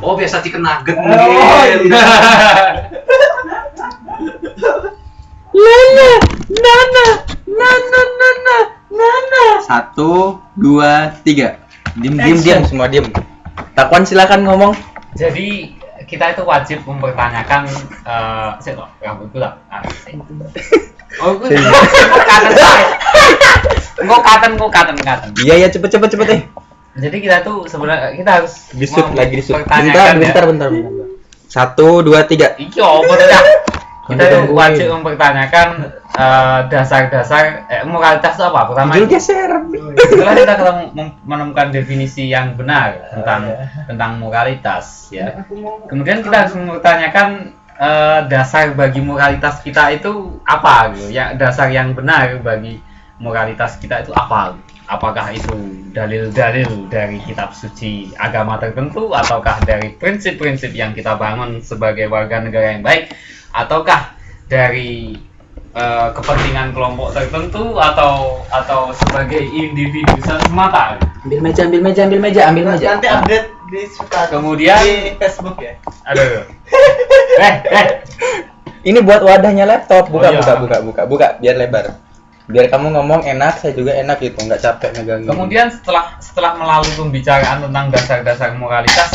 Oh, biasa chicken nugget Oh, mungkin. iya. Nana. 1, 2, 3. Diam semua diam. Takwan silakan ngomong. Jadi kita itu wajib mempertanyakan sih kok rambutku lah. Oh, gue katen. Iya cepet deh. Jadi kita tuh sebenarnya kita harus Disut. mempertanyakan Bentar. 1, 2, 3. Iya, betul dah. Kita tuh Gangguin. wajib mempertanyakan dasar-dasar moralitas itu apa? Pertama, Jul geser. setelah kita menemukan definisi yang benar tentang moralitas, ya. Kemudian kita harus mempertanyakan dasar bagi moralitas kita itu apa, gitu. Ya, dasar yang benar bagi moralitas kita itu apa? Apakah itu dalil-dalil dari kitab suci agama tertentu, ataukah dari prinsip-prinsip yang kita bangun sebagai warga negara yang baik, ataukah dari kepentingan kelompok tertentu atau sebagai individu semata. Ambil meja. Nanti update di status Kemudian di Facebook ya. aduh. Ini buat wadahnya laptop. Buka, Oh, iya. buka biar lebar. Biar kamu ngomong enak, saya juga enak gitu, nggak capek megangin. Kemudian setelah melalui pembicaraan tentang dasar-dasar moralitas,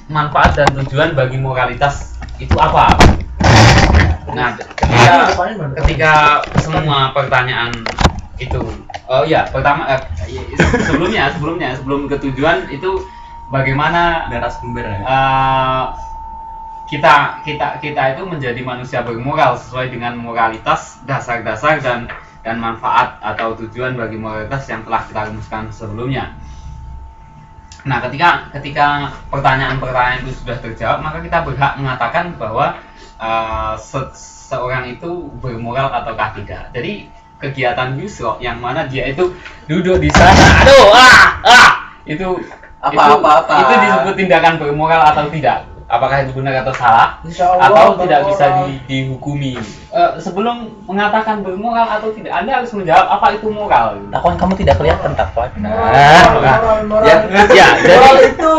manfaat dan tujuan bagi moralitas itu apa? Nah, ketika semua pertanyaan itu, oh ya, pertama sebelum ke tujuan itu bagaimana Narasumber ya. kita itu menjadi manusia bermoral sesuai dengan moralitas, dasar-dasar dan manfaat atau tujuan bagi moralitas yang telah kita rumuskan sebelumnya. Nah, ketika pertanyaan-pertanyaan itu sudah terjawab, maka kita berhak mengatakan bahwa seorang itu bermoral ataukah tidak. Jadi kegiatan Yusro yang mana dia itu duduk di sana, itu disebut tindakan bermoral atau tidak? Apakah itu benar atau salah? Insyaallah Atau tidak bermoral. bisa dihukumi? Sebelum mengatakan bermoral atau tidak, Anda harus menjawab apa itu moral. Takwan kamu tidak kelihatan Takwan. Moral. Ya, Moral jadi itu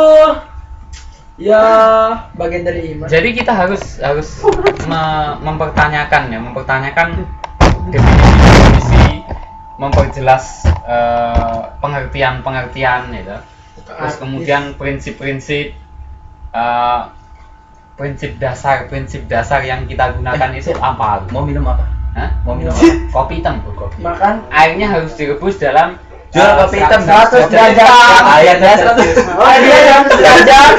ya bagian dari iman. Jadi kita harus mempertanyakan definisi, memperjelas pengertian gitu. Terus kemudian prinsip dasar yang kita gunakan itu apa? Mau minum apa? Hah? Mau minum apa? Kopi hitam. Makan Airnya harus direbus dalam Jual kopi hitam 100 derajat. Airnya 100. Dia yang derajat.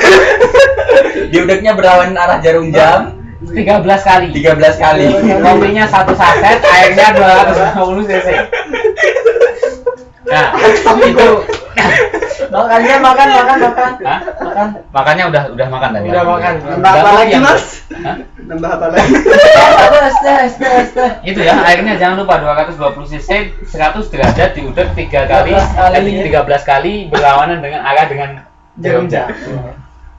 Diudeknya berlawan arah jarum jam 13 kali. 13 kali. Kopinya 1 saset, airnya 250 cc. Nah, itu Makannya makan. Hah? Makannya udah makan tadi. Udah makan. Udah Nambah apa lagi, yang- Mas? Hah? Nambah apa lagi? Itu ya, airnya jangan lupa 220 cc, 100 derajat diudek 3 kali, 13 kali berlawanan dengan arah dengan jarum jam.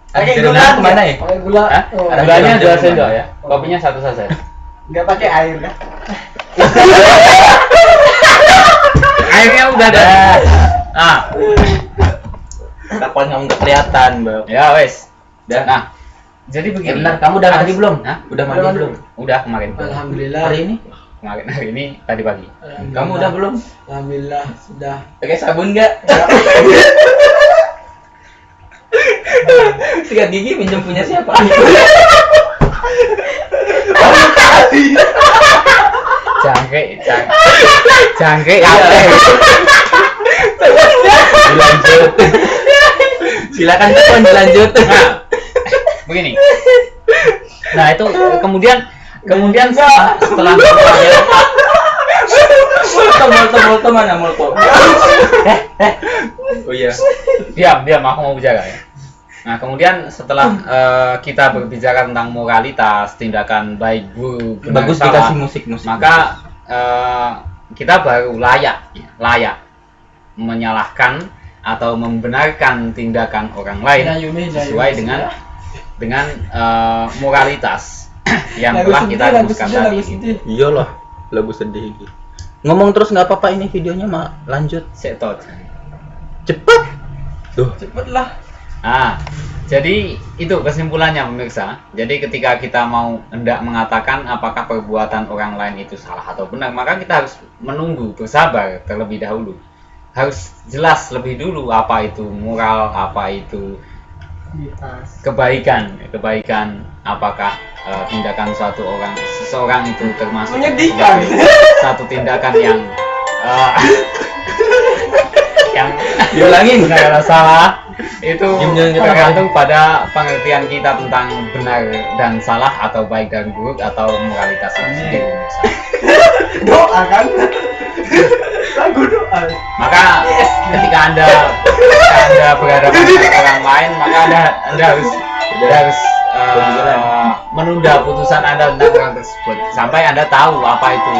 Pakai Jarum gula jam kemana ya? Pakai gula. Hah? Oh, Ada Gulanya jarum 2 jam sendok kemana? ya, kopinya 1 saset. Enggak pakai air kan? Airnya udah ada. Takwan kamu nggak kelihatan, Bang. Ya wes. Dah. Nah, jadi begini. Benar, kamu udah mandi belum? Hah? Udah mandi Udah belum? Udah kemarin. Alhamdulillah. Hari ini? Hari ini tadi pagi. Kamu udah belum? Alhamdulillah sudah. Pakai sabun nggak? Sikat gigi pinjam punya siapa? Jangkrik Iya. apa? Dilanjut. Silakan Takwan dilanjut. Nah, begini. Nah, itu kemudian setelah Molto mana molto? Oh iya. diam aku mau bicara ya. Nah, kemudian setelah kita berbicara tentang moralitas, tindakan baik buruk, benar Bagus salah, dikasih musik. maka kita baru layak menyalahkan atau membenarkan tindakan orang lain sesuai dengan moralitas yang telah kita rumuskan tadi. Iyalah, lagu sedih ini. Ngomong terus nggak apa-apa, ini videonya mah lanjut. Setot. Cepet. Tuh. Cepet lah. Nah, jadi itu kesimpulannya pemirsa. Jadi ketika kita mau hendak mengatakan apakah perbuatan orang lain itu salah atau benar, maka kita harus menunggu, bersabar terlebih dahulu. Harus jelas lebih dulu apa itu moral, apa itu kebaikan, apakah tindakan seseorang itu termasuk Menyedihkan. sebagai satu tindakan yang yang Diulangin. benar atau salah itu Jangan kita tergantung pada pengertian kita tentang benar dan salah atau baik dan buruk atau moralitas itu sendiri. Doa kan? Lagu doa. Maka ketika anda berhadapan dengan orang lain, maka anda harus menunda putusan anda tentang orang tersebut sampai anda tahu apa itu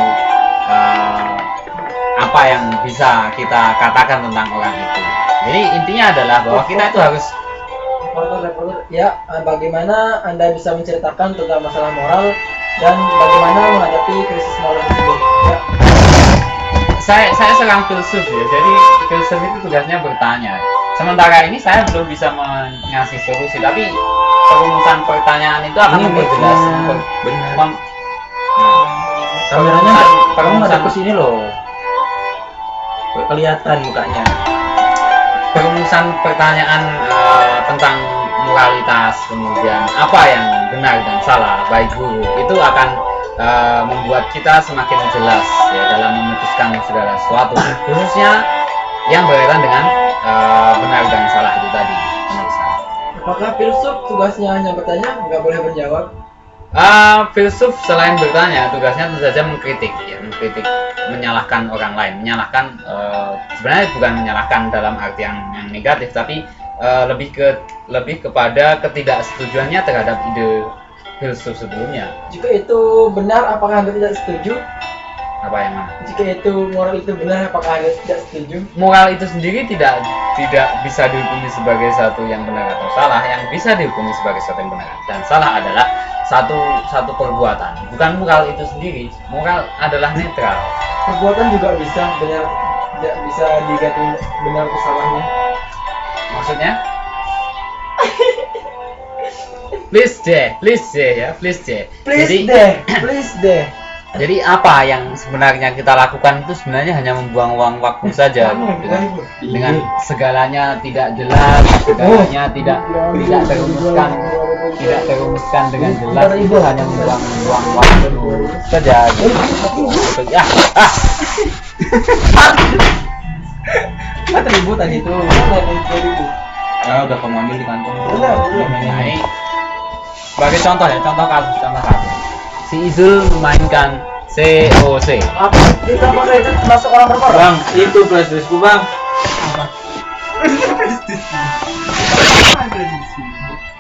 apa yang bisa kita katakan tentang orang itu. Jadi intinya adalah bahwa kita itu harus Reporter, ya, bagaimana Anda bisa menceritakan tentang masalah moral dan bagaimana menghadapi krisis moral tersebut? Ya. saya seorang filsuf ya, jadi filsuf itu tugasnya bertanya. Sementara ini saya belum bisa mengasih solusi, tapi perumusan pertanyaan itu akan memperjelas Benar. Kameranya kamu ngadep ke sini loh. Kelihatan mukanya. perumusan pertanyaan tentang moralitas, kemudian apa yang benar dan salah, baik buruk, itu akan membuat kita semakin jelas ya dalam memutuskan segala sesuatu, khususnya yang berkaitan dengan benar dan salah itu tadi. Apakah filsuf tugasnya hanya bertanya, nggak boleh berjawab? Filsuf selain bertanya, tugasnya tentu saja mengkritik, ya, menyalahkan orang lain, sebenarnya bukan menyalahkan dalam arti yang negatif, tapi lebih kepada ketidaksetujuannya terhadap ide filsuf sebelumnya. Jika itu benar, apakah Anda tidak setuju? Apa yang mana? Jika itu moral itu benar, apakah Anda tidak setuju? Moral itu sendiri tidak bisa dihukumi sebagai satu yang benar atau salah. Yang bisa dihukumi sebagai satu yang benar dan salah adalah satu perbuatan, bukan moral itu sendiri. Moral adalah netral. Perbuatan juga bisa benar, tidak bisa diganti benar atau salahnya. Maksudnya? Please deh ya, please deh. Please deh. Jadi apa yang sebenarnya kita lakukan itu sebenarnya hanya membuang-buang waktu saja dengan segalanya tidak jelas, segalanya tidak terumuskan dengan jelas, itu hanya membuang-buang waktu saja. Kan ributan itu. Udah kamu ambil di kantong. Nah, ini sebagai contoh kasus. Si Izul memainkan COC. Apa? Kita pakai itu termasuk orang bermoral? Bang, itu flash diskku bang.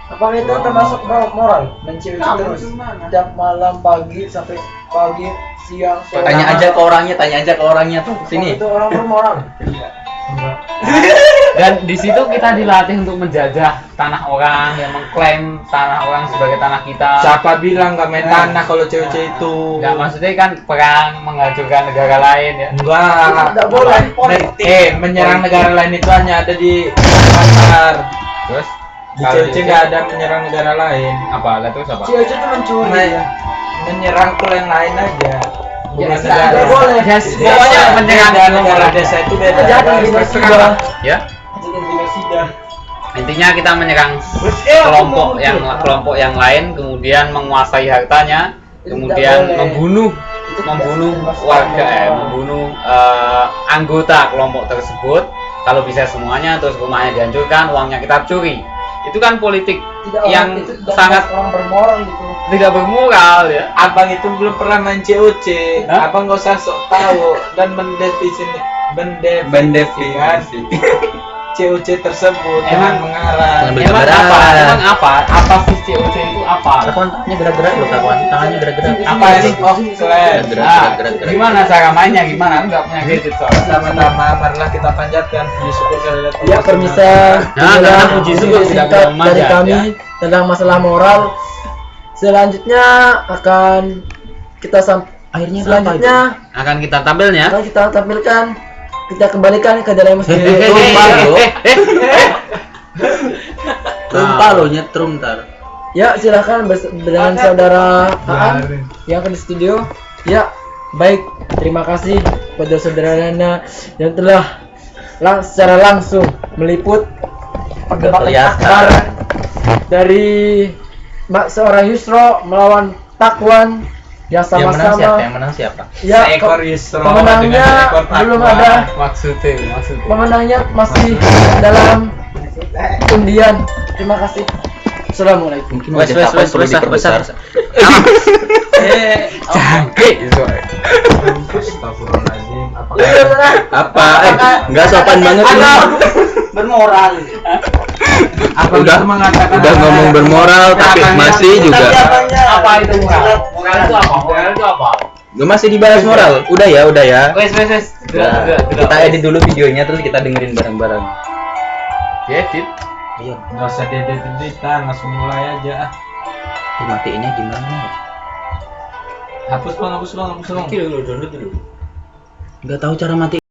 Apakah itu termasuk moral? Mencium terus setiap malam, pagi sampai pagi, siang, sore. Tanya aja ke orangnya tuh sini. Itu orang bermoral. Dan di situ kita dilatih untuk menjajah tanah orang, yang mengklaim tanah orang sebagai tanah kita. Siapa bilang nggak main tanah kalau cewek-cewek itu? Nggak, maksudnya kan perang menghancurkan negara lain ya. Nggak boleh. Menyerang negara lain itu hanya ada di pasar. Terus Di cewek nggak ada menyerang negara lain. apa? Lah terus apa? Cewek itu mencuri. Menyerang klan lain aja. Bukan Yes, negara. nggak boleh. Yes, Pokoknya pokoknya menyerang negara desa itu beda. Jangan genosida. Ya. Jangan genosida. Intinya kita menyerang kelompok yang lain, kemudian menguasai hartanya, kemudian membunuh warga, membunuh anggota kelompok tersebut. Kalau bisa semuanya, terus rumahnya dihancurkan, uangnya kita curi. Itu kan politik yang sangat orang bermoral gitu. tidak bermoral ya. Abang itu belum pernah main COC. Hah? Abang nggak usah sok tahu dan mendefinisikan COC tersebut dengan mengarang. Emang apa sih COC itu apa? Tangannya gerak-gerak loh kawan. Tangannya gerak-gerak. Apa ini? Klan. Gimana cara mainnya? Gimana? Enggak punya gadget soalnya. Sama-sama marilah kita panjatkan puji syukur kehadirat Allah. Ya, permisa. Nah, Inilah puji syukur tidak singkat bisa memanjat, dari kami ya. tentang masalah moral. Selanjutnya akan kita Akan kita tampilnya. akan kita tampilkan, kita kembalikan ke dalam masjid. Trumpa lo nyetrum ntar. Ya, silakan dengan saudara Haan yang di studio. Ya, baik. Terima kasih pada saudara Nana yang telah secara langsung meliput perdebatan akbar dari seorang Yusro melawan Takwan yang sama-sama. Yang menang siapa? Ya, Seekor Yusro pemenangnya dengan seekor Takwa. belum ada. Maksudnya. Pemenangnya masih dalam undian. Terima kasih. Assalamualaikum. Mungkin wes besar. Cangkrik itu. Astagfirullahaladzim. Apa? Enggak sopan banget ini. Bermoral. Udah ngomong bermoral tapi masih juga. Apa itu moral? Moral itu apa? Moral itu apa? Gue masih dibahas moral. Udah ya. Wes. Udah. Kita edit dulu videonya terus kita dengerin bareng-bareng. Edit. Iya. Nggak usah diedit-editan, langsung mulai aja. Dimatiinnya gimana? Hapus bang. Download dulu. Enggak tahu cara mati.